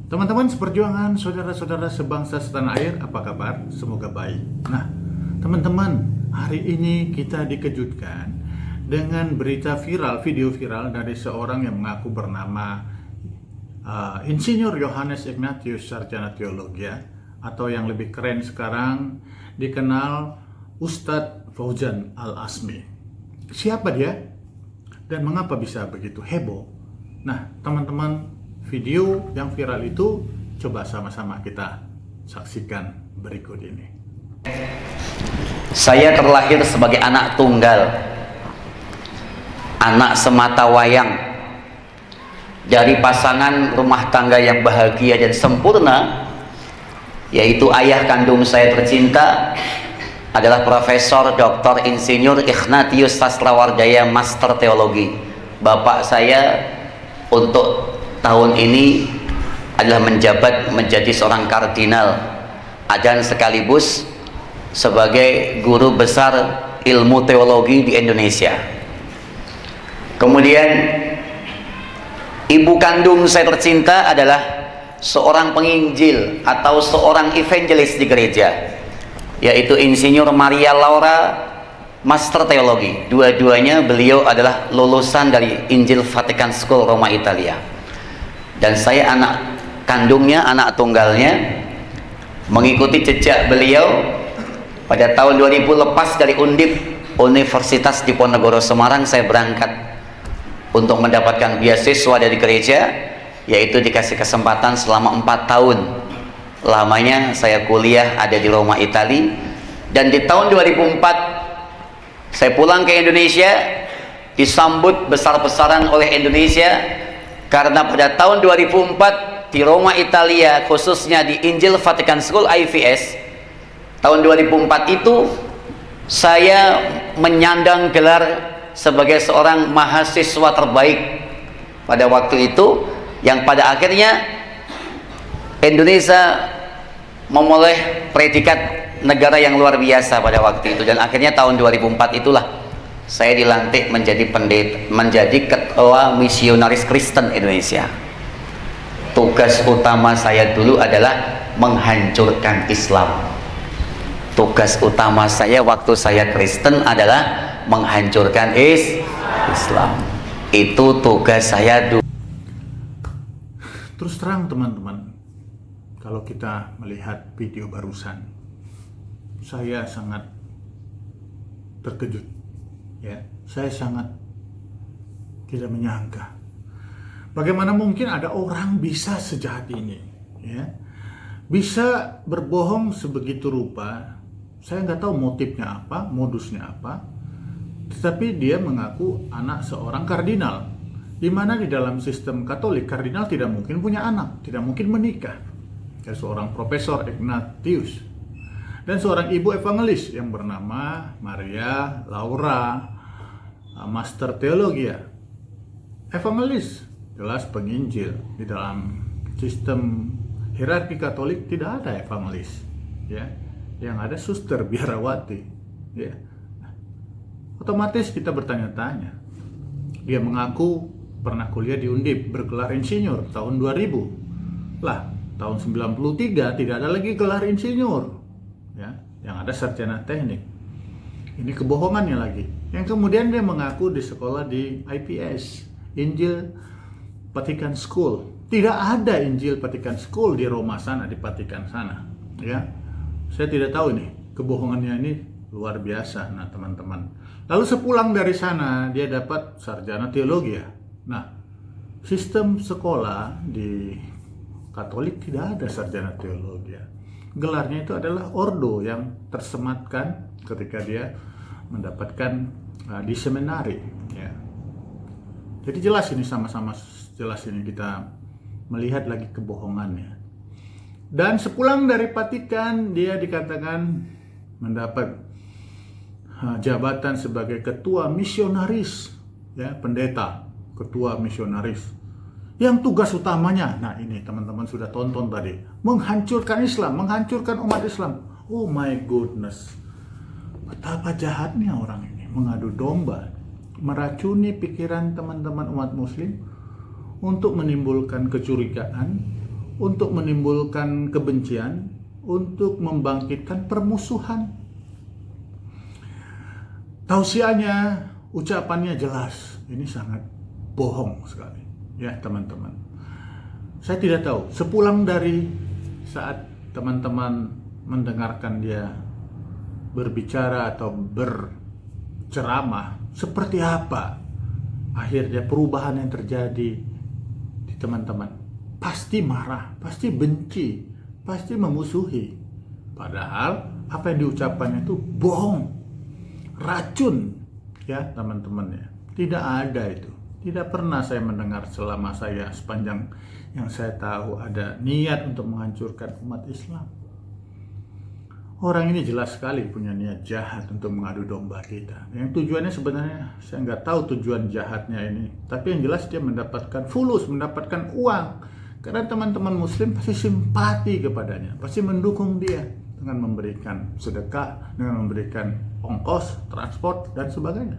Teman-teman seperjuangan, saudara-saudara sebangsa setanah air, apa kabar? Semoga baik. Nah, teman-teman, hari ini kita dikejutkan dengan berita viral, video viral dari seorang yang mengaku bernama Insinyur Yohanes Ignatius Sarjana Teologi, atau yang lebih keren sekarang dikenal Ustadz Fauzan Al-Azmi. Siapa dia? Dan mengapa bisa begitu heboh? Nah, teman-teman, video yang viral itu coba sama-sama kita saksikan berikut ini. Saya terlahir sebagai anak tunggal, anak semata wayang dari pasangan rumah tangga yang bahagia dan sempurna, yaitu ayah kandung saya tercinta adalah Profesor Dr. Insinyur Ignatius Sastrawardaya Master Teologi. Bapak saya untuk tahun ini adalah menjabat menjadi seorang kardinal dan sekaligus sebagai guru besar ilmu teologi di Indonesia. Kemudian ibu kandung saya tercinta adalah seorang penginjil atau seorang evangelis di gereja, yaitu Insinyur Maria Laura Master Teologi. Dua-duanya beliau adalah lulusan dari Injil Vatican School Roma, Italia. Dan saya anak kandungnya, anak tunggalnya, mengikuti jejak beliau. Pada tahun 2000 lepas dari Undip, Universitas Diponegoro Semarang, saya berangkat untuk mendapatkan beasiswa dari gereja, yaitu dikasih kesempatan selama 4 tahun lamanya saya kuliah ada di Roma, Italia. Dan di tahun 2004 saya pulang ke Indonesia, disambut besar-besaran oleh Indonesia karena pada tahun 2004 di Roma, Italia, khususnya di Injil Vatican School IVS, tahun 2004 itu saya menyandang gelar sebagai seorang mahasiswa terbaik pada waktu itu, yang pada akhirnya Indonesia memulai predikat negara yang luar biasa pada waktu itu. Dan akhirnya tahun 2004 itulah saya dilantik menjadi ketua misionaris Kristen Indonesia. Tugas utama saya dulu adalah menghancurkan Islam. Tugas utama saya waktu saya Kristen adalah menghancurkan Islam. Itu tugas saya dulu. Terus terang teman-teman, kalau kita melihat video barusan, saya sangat terkejut. Ya, saya sangat tidak menyangka bagaimana mungkin ada orang bisa sejahat ini, ya, bisa berbohong sebegitu rupa. Saya nggak tahu motifnya apa, modusnya apa, tetapi dia mengaku anak seorang kardinal, di mana di dalam sistem Katolik kardinal tidak mungkin punya anak, tidak mungkin menikah. Ada seorang Profesor Ignatius dan seorang ibu evangelis yang bernama Maria Laura Master Teologi. Evangelis jelas penginjil. Di dalam sistem hierarki Katolik tidak ada evangelis, ya. Yang ada suster biarawati, ya. Otomatis kita bertanya-tanya. Dia mengaku pernah kuliah di Undip, bergelar insinyur tahun 2000. Lah, tahun 93 tidak ada lagi gelar insinyur, ya, yang ada sarjana teknik. Ini kebohongannya lagi. Yang kemudian dia mengaku di sekolah di IPS, Injil Vatican School. Tidak ada Injil Vatican School di Roma sana, di Vatikan sana, ya. Saya tidak tahu nih, kebohongannya ini luar biasa. Nah, teman-teman, lalu sepulang dari sana dia dapat sarjana teologi, ya. Nah, sistem sekolah di Katolik tidak ada sarjana teologi. Gelarnya itu adalah ordo yang tersematkan ketika dia mendapatkan di seminari, ya. Jadi jelas ini, sama-sama jelas ini kita melihat lagi kebohongannya. Dan sepulang dari Vatikan dia dikatakan mendapat jabatan sebagai ketua misionaris, ya, pendeta, ketua misionaris, yang tugas utamanya, nah ini teman-teman sudah tonton tadi, menghancurkan Islam, menghancurkan umat Islam. Oh my goodness, betapa jahatnya orang ini, mengadu domba, meracuni pikiran teman-teman umat muslim untuk menimbulkan kecurigaan, untuk menimbulkan kebencian, untuk membangkitkan permusuhan. Tausiahnya, ucapannya jelas. Ini sangat bohong sekali, ya teman-teman. Saya tidak tahu, sepulang dari saat teman-teman mendengarkan dia berbicara atau berceramah, seperti apa akhirnya perubahan yang terjadi di teman-teman. Pasti marah, pasti benci, pasti memusuhi. Padahal apa yang diucapkannya itu bohong, racun, ya teman-teman ya. Tidak ada itu. Tidak pernah saya mendengar selama saya sepanjang yang saya tahu ada niat untuk menghancurkan umat Islam. Orang ini jelas sekali punya niat jahat untuk mengadu domba kita. Yang tujuannya sebenarnya saya nggak tahu tujuan jahatnya ini. Tapi yang jelas dia mendapatkan fulus, mendapatkan uang. Karena teman-teman muslim pasti simpati kepadanya, pasti mendukung dia dengan memberikan sedekah, dengan memberikan ongkos, transport, dan sebagainya.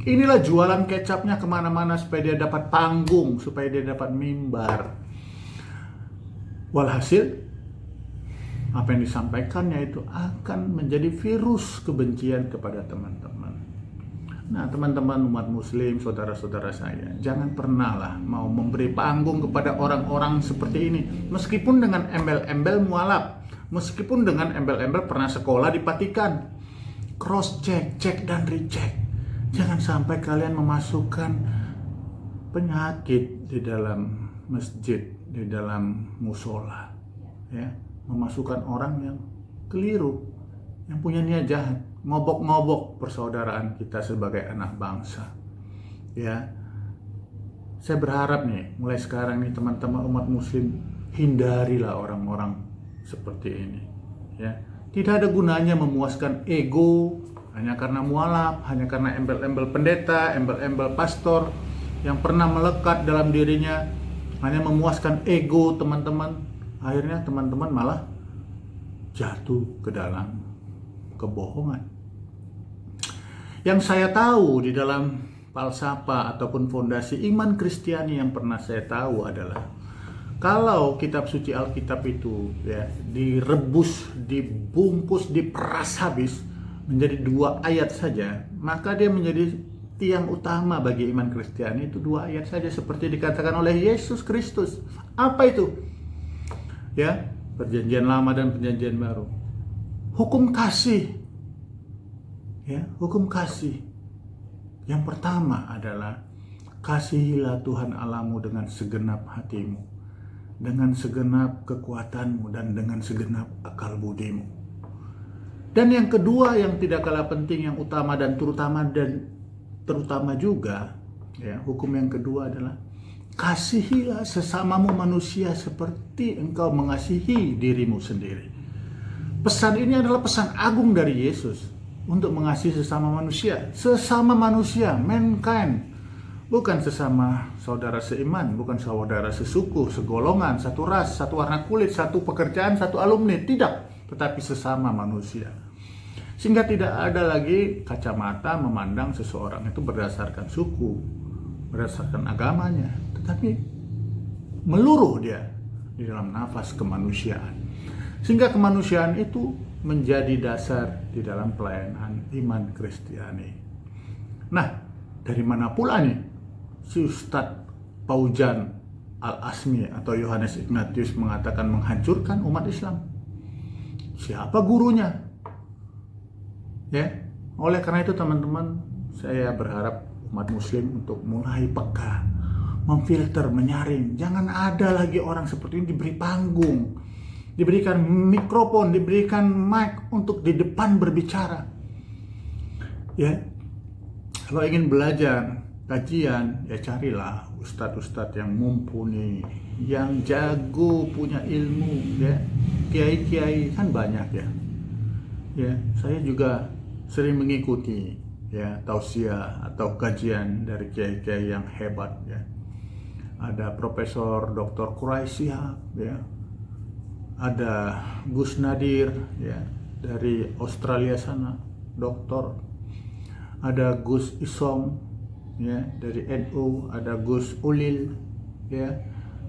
Inilah jualan kecapnya kemana-mana supaya dia dapat panggung, supaya dia dapat mimbar. Walhasil, apa yang disampaikannya itu akan menjadi virus kebencian kepada teman-teman. Nah, teman-teman umat muslim, saudara-saudara saya, jangan pernah lah mau memberi panggung kepada orang-orang seperti ini. Meskipun dengan embel-embel mualaf, meskipun dengan embel-embel pernah sekolah di Vatikan. Cross check, cek dan recheck. Jangan sampai kalian memasukkan penyakit di dalam masjid, di dalam musola, ya, memasukkan orang yang keliru, yang punya niat jahat, ngobok-ngobok persaudaraan kita sebagai anak bangsa. Ya, saya berharap nih, mulai sekarang nih teman-teman umat muslim, hindarilah orang-orang seperti ini. Ya, tidak ada gunanya memuaskan ego hanya karena mualaf, hanya karena embel-embel pendeta, embel-embel pastor yang pernah melekat dalam dirinya, hanya memuaskan ego teman-teman. Akhirnya teman-teman malah jatuh ke dalam kebohongan. Yang saya tahu di dalam falsafah ataupun fondasi iman Kristiani yang pernah saya tahu adalah kalau kitab suci Alkitab itu ya direbus, dibungkus, diperas habis menjadi 2 ayat saja, maka dia menjadi tiang utama bagi iman Kristiani itu 2 ayat saja seperti dikatakan oleh Yesus Kristus. Apa itu? Ya, perjanjian lama dan perjanjian baru. Hukum kasih. Ya, hukum kasih. Yang pertama adalah kasihilah Tuhan Allahmu dengan segenap hatimu, dengan segenap kekuatanmu, dan dengan segenap akal budimu. Dan yang kedua yang tidak kalah penting, yang utama dan terutama juga, ya, hukum yang kedua adalah kasihilah sesamamu manusia seperti engkau mengasihi dirimu sendiri. Pesan ini adalah pesan agung dari Yesus untuk mengasihi sesama manusia, mankind. Bukan sesama saudara seiman, bukan saudara sesuku, segolongan, satu ras, satu warna kulit, satu pekerjaan, satu alumni, tidak. Tetapi sesama manusia. Sehingga tidak ada lagi kacamata memandang seseorang itu berdasarkan suku, berdasarkan agamanya, tetapi meluruh dia di dalam nafas kemanusiaan. Sehingga kemanusiaan itu menjadi dasar di dalam pelayanan iman Kristiani. Nah, dari mana pula nih si Ustadz Paujan Al-Asmi atau Yohanes Ignatius mengatakan menghancurkan umat Islam? Siapa gurunya? Ya, oleh karena itu teman-teman, saya berharap umat muslim untuk mulai peka, memfilter, menyaring. Jangan ada lagi orang seperti ini diberi panggung, diberikan mikrofon, diberikan mic untuk di depan berbicara. Ya, kalau ingin belajar kajian, ya carilah ustadz-ustadz yang mumpuni, yang jago, punya ilmu, ya. Kiai-kiai kan banyak ya. Ya, saya juga sering mengikuti ya tausiah atau kajian dari kiai-kiai yang hebat ya. Ada Profesor Dr. Quraisyah ya. Ada Gus Nadir ya dari Australia sana, doktor. Ada Gus Isom ya dari NU, ada Gus Ulil ya.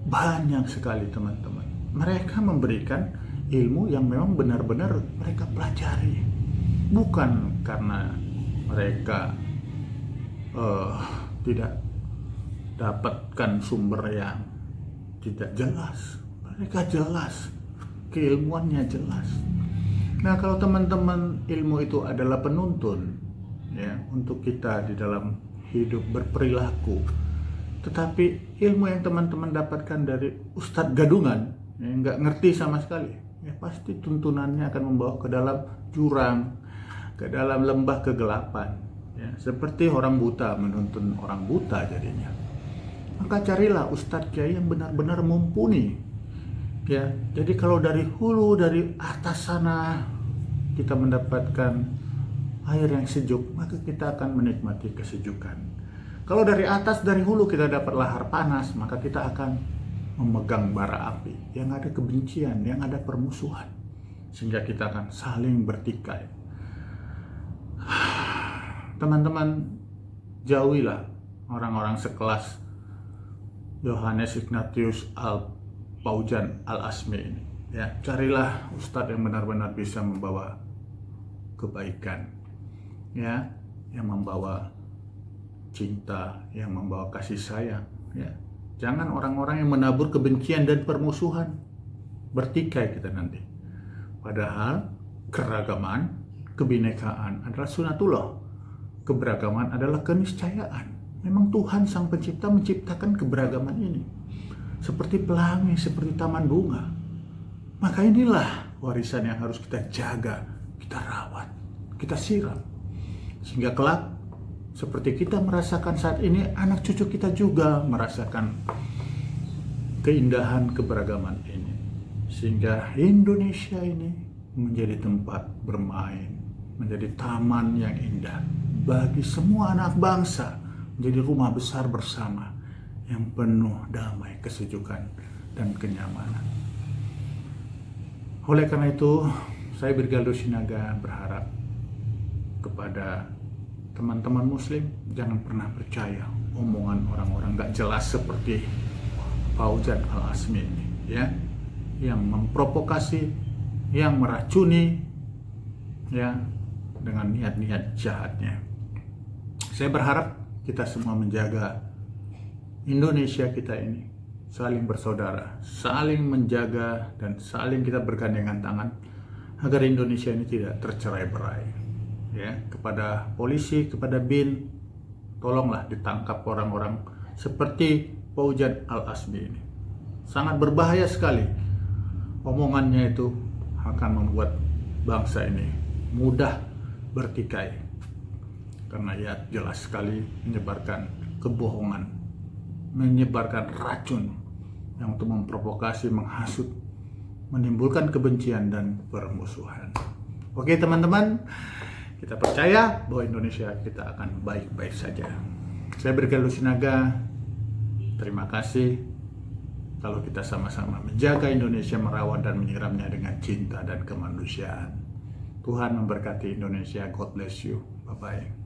Banyak sekali teman-teman. mereka memberikan ilmu yang memang benar-benar mereka pelajari, bukan karena mereka tidak dapatkan sumber yang tidak jelas. Mereka jelas, keilmuannya jelas. Nah, kalau teman-teman ilmu itu adalah penuntun ya untuk kita di dalam hidup berperilaku, tetapi ilmu yang teman-teman dapatkan dari ustadz gadungan yang nggak ngerti sama sekali, ya pasti tuntunannya akan membawa ke dalam jurang, ke dalam lembah kegelapan, ya seperti orang buta menuntun orang buta jadinya. Maka carilah ustadz kiai yang benar-benar mumpuni, ya. Jadi kalau dari hulu, dari atas sana kita mendapatkan air yang sejuk, maka kita akan menikmati kesejukan. Kalau dari atas, dari hulu kita dapat lahar panas, maka kita akan memegang bara api yang ada kebencian, yang ada permusuhan, sehingga kita akan saling bertikai. Teman-teman, jauhilah orang-orang sekelas Yohanes Ignatius Al-Paujan Al-Asmi ini, ya. Carilah ustadz yang benar-benar bisa membawa kebaikan, ya, yang membawa cinta, yang membawa kasih sayang, ya. Jangan orang-orang yang menabur kebencian dan permusuhan. Bertikai kita nanti. Padahal keragaman, kebinekaan adalah sunatullah. Keberagaman adalah keniscayaan. Memang Tuhan Sang Pencipta menciptakan keberagaman ini seperti pelangi, seperti taman bunga. Maka inilah warisan yang harus kita jaga, kita rawat, kita siram, sehingga kelak seperti kita merasakan saat ini, anak cucu kita juga merasakan keindahan keberagaman ini, sehingga Indonesia ini menjadi tempat bermain, menjadi taman yang indah bagi semua anak bangsa, menjadi rumah besar bersama yang penuh damai, kesejukan, dan kenyamanan. Oleh karena itu, saya Birgaldo Sinaga berharap kepada teman-teman muslim, jangan pernah percaya omongan orang-orang gak jelas seperti Paujan Al-Asmi ini, ya, yang memprovokasi, yang meracuni, ya, dengan niat-niat jahatnya. Saya berharap kita semua menjaga Indonesia kita ini, saling bersaudara, saling menjaga, dan saling kita bergandengan tangan agar Indonesia ini tidak tercerai-berai. Ya, kepada polisi, kepada BIN, tolonglah ditangkap orang-orang seperti Paujan Al-Asmi ini. Sangat berbahaya sekali. Omongannya itu akan membuat bangsa ini mudah bertikai. Karena ia jelas sekali menyebarkan kebohongan, menyebarkan racun yang untuk memprovokasi, menghasut, menimbulkan kebencian dan permusuhan. Oke teman-teman, kita percaya bahwa Indonesia kita akan baik-baik saja. Saya Birgaldo Sinaga, terima kasih kalau kita sama-sama menjaga Indonesia, merawat dan menyiramnya dengan cinta dan kemanusiaan. Tuhan memberkati Indonesia. God bless you. Bye-bye.